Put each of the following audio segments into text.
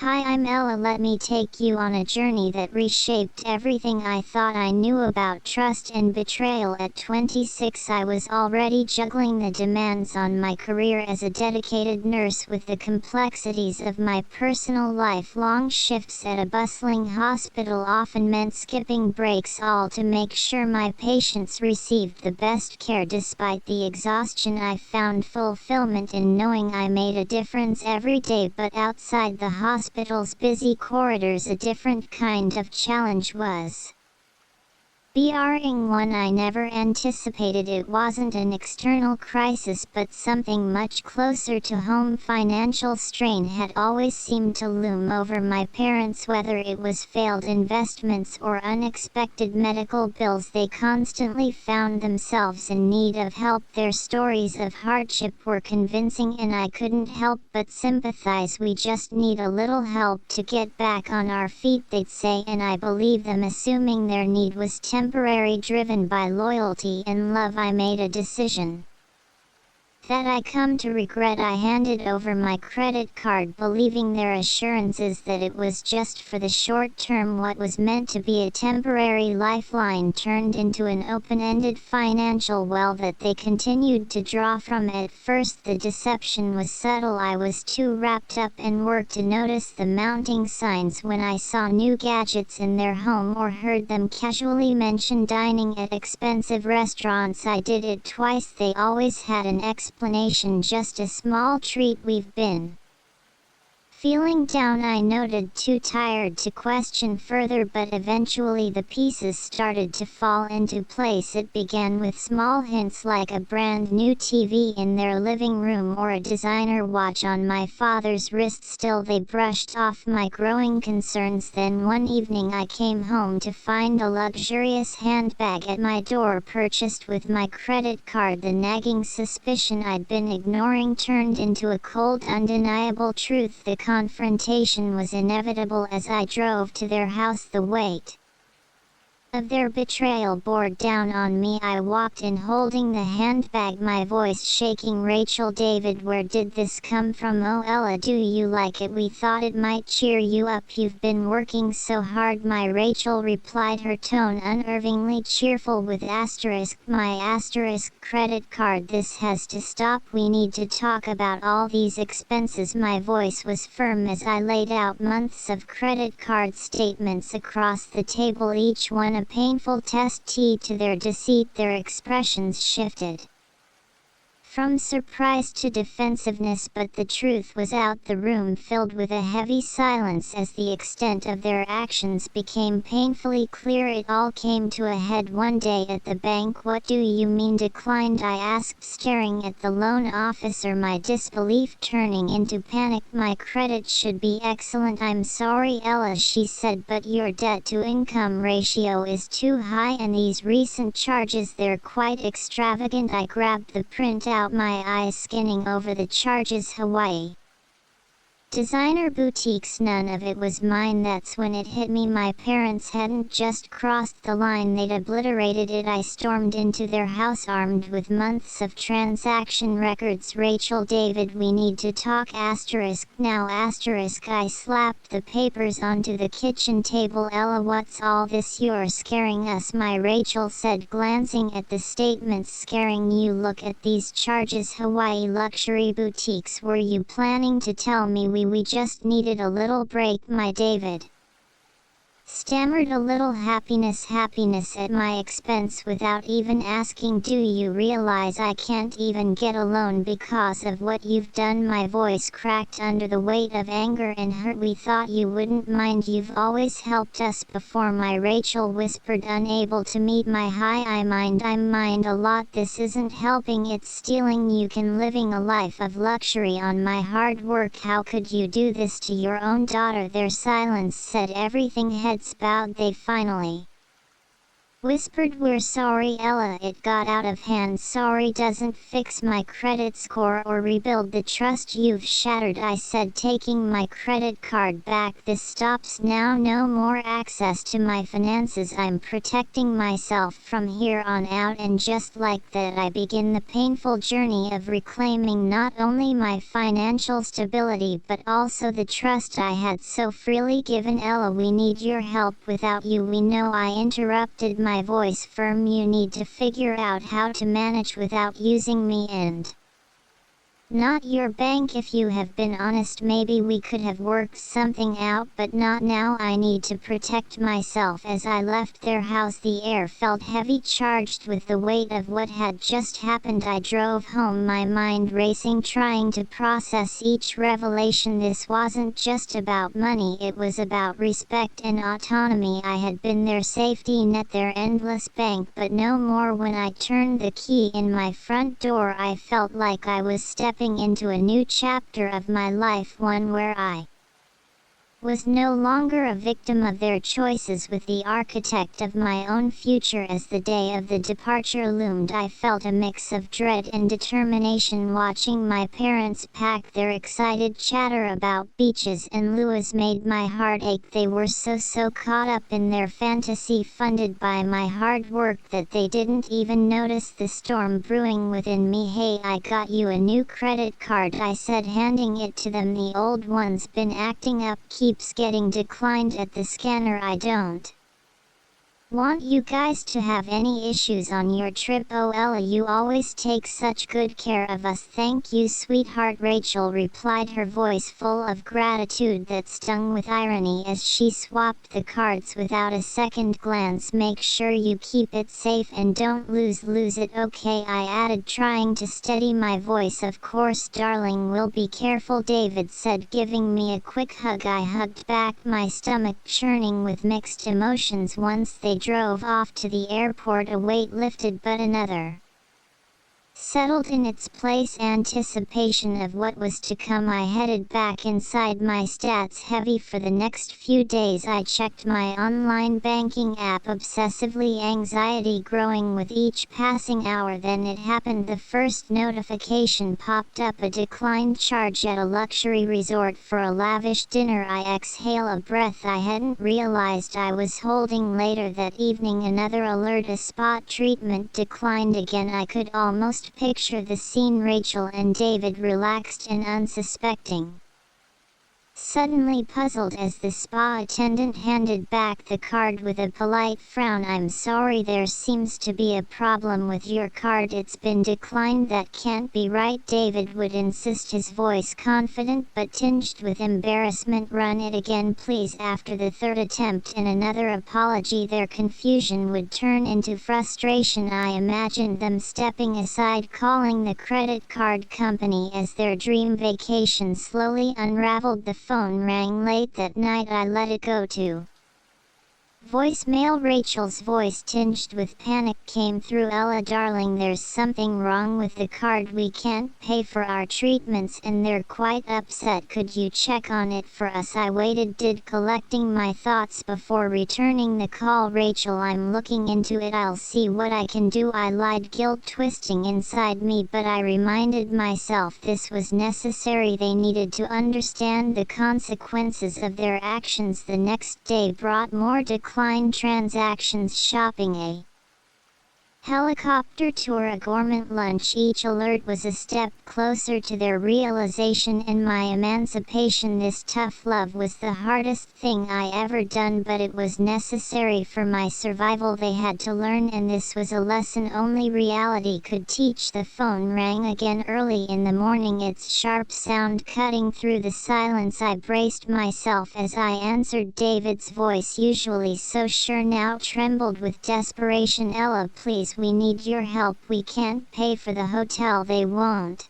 Hi, I'm Ella. Let me take you on a journey that reshaped everything I thought I knew about trust and betrayal. At 26, I was already juggling the demands on my career as a dedicated nurse with the complexities of my personal life. Long shifts at a bustling hospital often meant skipping breaks, all to make sure my patients received the best care. Despite the exhaustion, I found fulfillment in knowing I made a difference every day. But outside the hospital's busy corridors, a different kind of challenge was bearing, one I never anticipated. It wasn't an external crisis, but something much closer to home. Financial strain had always seemed to loom over my parents, whether it was failed investments or unexpected medical bills. They constantly found themselves in need of help. Their stories of hardship were convincing, and I couldn't help but sympathize. We just need a little help to get back on our feet, they'd say, and I believed them, assuming their need was temporary, driven by loyalty and love. I made a decision that I come to regret. I handed over my credit card, believing their assurances that it was just for the short term. What was meant to be a temporary lifeline turned into an open-ended financial well that they continued to draw from. At first, the deception was subtle. I was too wrapped up in work to notice the mounting signs. When I saw new gadgets in their home or heard them casually mention dining at expensive restaurants, I did it twice. They always had an explanation, just a small treat. We've been feeling down, I noted, too tired to question further, but eventually the pieces started to fall into place. It began with small hints like a brand new TV in their living room or a designer watch on my father's wrist. Still, they brushed off my growing concerns. Then one evening I came home to find a luxurious handbag at my door, purchased with my credit card. The nagging suspicion I'd been ignoring turned into a cold, undeniable truth. The confrontation was inevitable as I drove to their house. The weight of their betrayal bore down on me. I walked in holding the handbag, my voice shaking. "Rachel, David, where did this come from?" "Oh, Ella, do you like it? We thought it might cheer you up. You've been working so hard." My Rachel replied, her tone unnervingly cheerful with my credit card. "This has to stop. We need to talk about all these expenses." My voice was firm as I laid out months of credit card statements across the table, each one a painful test to their deceit. Their expressions shifted from surprise to defensiveness, but the truth was out. The room filled with a heavy silence as the extent of their actions became painfully clear. It all came to a head one day at the bank. "What do you mean declined?" I asked, staring at the loan officer, my disbelief turning into panic. "My credit should be excellent." "I'm sorry, Ella," she said, "but your debt-to-income ratio is too high, and these recent charges, they're quite extravagant." I grabbed the printout, my eyes skinning over the charges. "Hawaii designer boutiques, none of it was mine." That's when it hit me. My parents hadn't just crossed the line, they'd obliterated it. I stormed into their house, armed with months of transaction records. "Rachel, David, we need to talk." Now I slapped the papers onto the kitchen table. "Ella, what's all this? You're scaring us." My Rachel said, glancing at the statements. "Scaring you? Look at these charges. Hawaii luxury boutiques. Were you planning to tell me we just needed a little break?" My David stammered, "A little happiness at my expense without even asking. Do you realize I can't even get a loan because of what you've done?" My voice cracked under the weight of anger and hurt. "We thought you wouldn't mind. You've always helped us before." My Rachel whispered, unable to meet my I mind a lot. "This isn't helping, it's stealing. You can living a life of luxury on my hard work. How could you do this to your own daughter?" Their silence said everything. Heads bowed, they finally Whispered, "We're sorry, Ella, it got out of hand. Sorry doesn't fix my credit score or rebuild the trust you've shattered," I said, taking my credit card back. "This stops now, no more access to my finances. I'm protecting myself from here on out." And just like that, I begin the painful journey of reclaiming not only my financial stability but also the trust I had so freely given. "Ella, we need your help. Without you we know," I interrupted, my voice firm. "You need to figure out how to manage without using me and not your bank. If you have been honest, maybe we could have worked something out, but not now. I need to protect myself." As I left their house, the air felt heavy, charged with the weight of what had just happened. I drove home, my mind racing, trying to process each revelation. This wasn't just about money, it was about respect and autonomy. I had been their safety net, their endless bank, but no more. When I turned the key in my front door, I felt like I was stepping into a new chapter of my life, one where I was no longer a victim of their choices, with the architect of my own future. As the day of the departure loomed, I felt a mix of dread and determination. Watching my parents pack, their excited chatter about beaches and luas made my heart ache. They were so caught up in their fantasy, funded by my hard work, that they didn't even notice the storm brewing within me. "Hey, I got you a new credit card," I said, handing it to them. "The old one's been acting up, keeps getting declined at the scanner. I don't want you guys to have any issues on your trip. Oh, Ella, you always take such good care of us." "Thank you, sweetheart," Rachel replied, her voice full of gratitude that stung with irony as she swapped the cards without a second glance. "Make sure you keep it safe and don't lose it." "Okay," I added, trying to steady my voice. "Of course, darling, we'll be careful," David said, giving me a quick hug. I hugged back, my stomach churning with mixed emotions. Once they drove off to the airport, a weight lifted, but another settled in its place. Anticipation of what was to come. I headed back inside, my stats heavy. For the next few days I checked my online banking app obsessively, anxiety growing with each passing hour. Then it happened. The first notification popped up, a declined charge at a luxury resort for a lavish dinner. I exhale, a breath I hadn't realized I was holding. Later that evening, another alert, a spa treatment declined again. I could almost picture the scene, Rachel and David relaxed and unsuspecting, suddenly puzzled as the spa attendant handed back the card with a polite frown. "I'm sorry, there seems to be a problem with your card. It's been declined." "That can't be right," David would insist, his voice confident but tinged with embarrassment. "Run it again, please." After the third attempt and another apology, their confusion would turn into frustration. I imagined them stepping aside, calling the credit card company as their dream vacation slowly unraveled. The phone rang late that night. I let it go to voicemail. Rachel's voice, tinged with panic, came through. "Ella, darling, there's something wrong with the card. We can't pay for our treatments and they're quite upset. Could you check on it for us?" I waited, collecting my thoughts before returning the call. "Rachel, I'm looking into it. I'll see what I can do," I lied, guilt twisting inside me, but I reminded myself this was necessary. They needed to understand the consequences of their actions. The next day brought more declined transactions, shopping, a helicopter tour, a gourmet lunch. Each alert was a step closer to their realization and my emancipation. This tough love was the hardest thing I ever done, but it was necessary for my survival. They had to learn, and this was a lesson only reality could teach. The phone rang again early in the morning, its sharp sound cutting through the silence. I braced myself as I answered. David's voice, usually so sure, now trembled with desperation. "Ella, please, we need your help. We can't pay for the hotel. They won't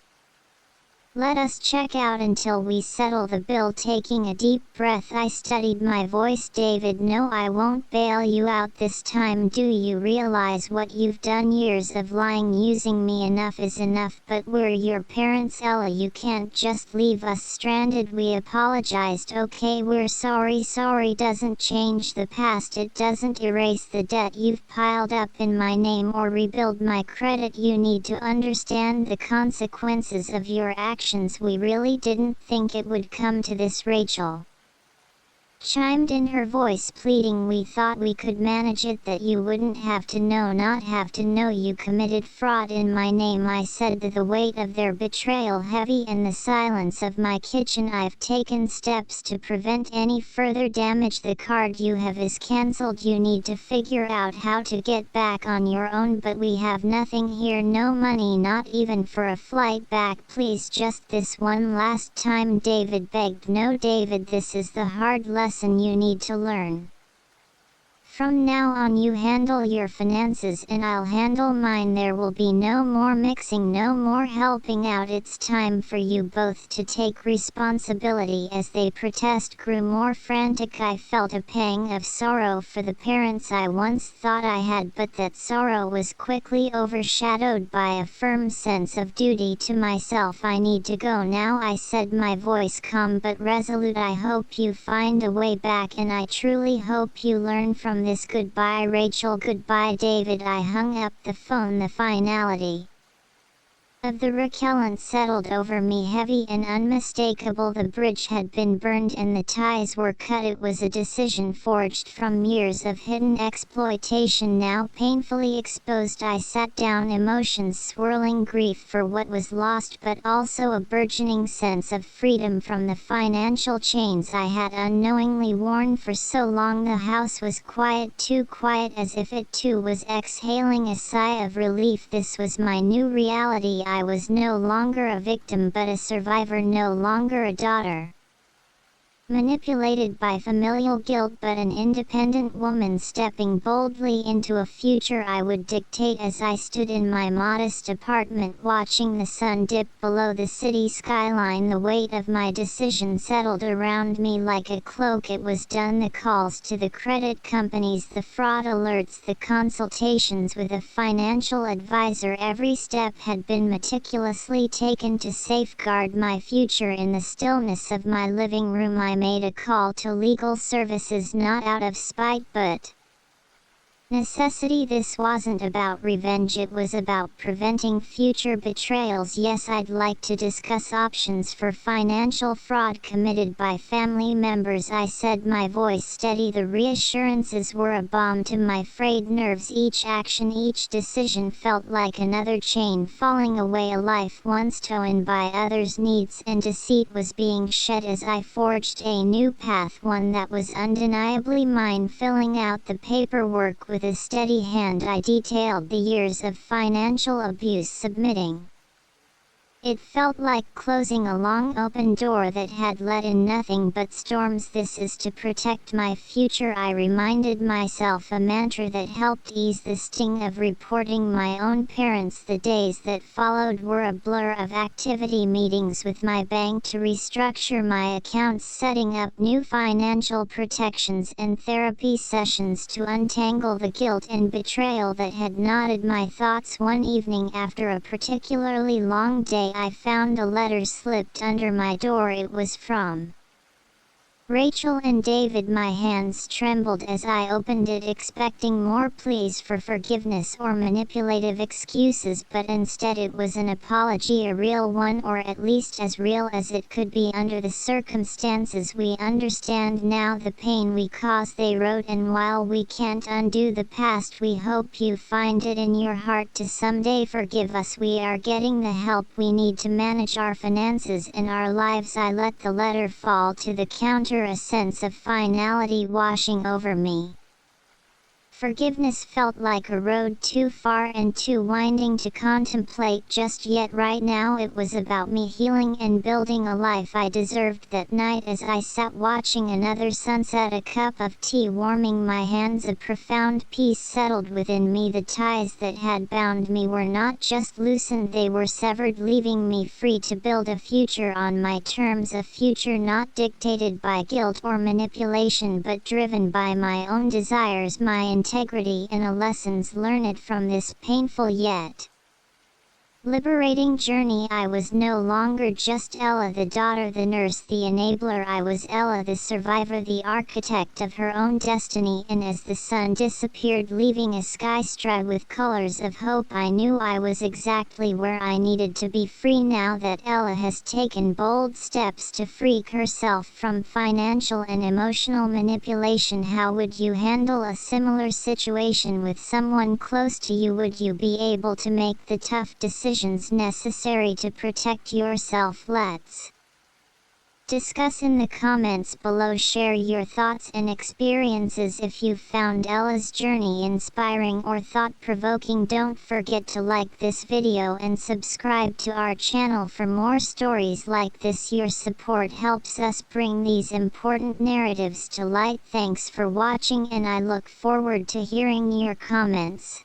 Let us check out until we settle the bill. Taking a deep breath, I steadied my voice. David, no, I won't bail you out this time. Do you realize what you've done? Years of lying, using me. Enough is enough. But we're your parents, Ella. You can't just leave us stranded. We apologized. Okay, we're sorry. Sorry doesn't change the past. It doesn't erase the debt you've piled up in my name or rebuild my credit. You need to understand the consequences of your actions. We really didn't think it would come to this, Rachel chimed in, her voice pleading. We thought we could manage it, that you wouldn't have to know, not have to know you committed fraud in my name. I said, the weight of their betrayal heavy in the silence of my kitchen. I've taken steps to prevent any further damage. The card you have is cancelled. You need to figure out how to get back on your own, but we have nothing here, no money, not even for a flight back. Please, just this one last time, David begged. No, David, this is the hard lesson you need to learn. From now on, you handle your finances and I'll handle mine. There will be no more mixing, no more helping out. It's time for you both to take responsibility. As they protest grew more frantic, I felt a pang of sorrow for the parents I once thought I had, but that sorrow was quickly overshadowed by a firm sense of duty to myself. I need to go now, I said, my voice calm but resolute. I hope you find a way back, and I truly hope you learn from this. Goodbye, Rachel. Goodbye, David. I hung up the phone. The finality of the repellent settled over me, heavy and unmistakable. The bridge had been burned and the ties were cut. It was a decision forged from years of hidden exploitation, now painfully exposed. I sat down, emotions swirling, grief for what was lost, but also a burgeoning sense of freedom from the financial chains I had unknowingly worn for so long. The house was quiet, too quiet, as if it too was exhaling a sigh of relief. This was my new reality. I was no longer a victim but a survivor, no longer a daughter manipulated by familial guilt, but an independent woman stepping boldly into a future I would dictate. As I stood in my modest apartment watching the sun dip below the city skyline, the weight of my decision settled around me like a cloak. It was done. The calls to the credit companies, the fraud alerts, the consultations with a financial advisor, every step had been meticulously taken to safeguard my future. In the stillness of my living room, I made a call to legal services, not out of spite but necessity. This wasn't about revenge, it was about preventing future betrayals. Yes, I'd like to discuss options for financial fraud committed by family members, I said, my voice steady. The reassurances were a balm to my frayed nerves. Each action, each decision felt like another chain falling away. A life once torn by others' needs and deceit was being shed as I forged a new path, one that was undeniably mine. Filling out the paperwork with a steady hand, I detailed the years of financial abuse, submitting. It felt like closing a long open door that had let in nothing but storms. This is to protect my future, I reminded myself, a mantra that helped ease the sting of reporting my own parents. The days that followed were a blur of activity, meetings with my bank to restructure my accounts, setting up new financial protections, and therapy sessions to untangle the guilt and betrayal that had knotted my thoughts. One evening, after a particularly long day, I found a letter slipped under my door. It was from Rachel and David. My hands trembled as I opened it, expecting more pleas for forgiveness or manipulative excuses, but instead it was an apology, a real one, or at least as real as it could be under the circumstances. We understand now the pain we caused, they wrote, and while we can't undo the past, we hope you find it in your heart to someday forgive us. We are getting the help we need to manage our finances and our lives. I let the letter fall to the counter, a sense of finality washing over me. Forgiveness felt like a road too far and too winding to contemplate just yet. Right now it was about me healing and building a life I deserved. That night as I sat watching another sunset, a cup of tea warming my hands, a profound peace settled within me. The ties that had bound me were not just loosened, they were severed, leaving me free to build a future on my terms, a future not dictated by guilt or manipulation but driven by my own desires, my integrity, and the lessons learned from this painful yet liberating journey. I was no longer just Ella, the daughter, the nurse, the enabler. I was Ella, the survivor, the architect of her own destiny. And as the sun disappeared, leaving a sky striped with colors of hope, I knew I was exactly where I needed to be, free. Now that Ella has taken bold steps to free herself from financial and emotional manipulation, how would you handle a similar situation with someone close to you? Would you be able to make the tough decisions necessary to protect yourself? Let's discuss in the comments below. Share your thoughts and experiences if you found Ella's journey inspiring or thought-provoking. Don't forget to like this video and subscribe to our channel for more stories like this. Your support helps us bring these important narratives to light. Thanks for watching, and I look forward to hearing your comments.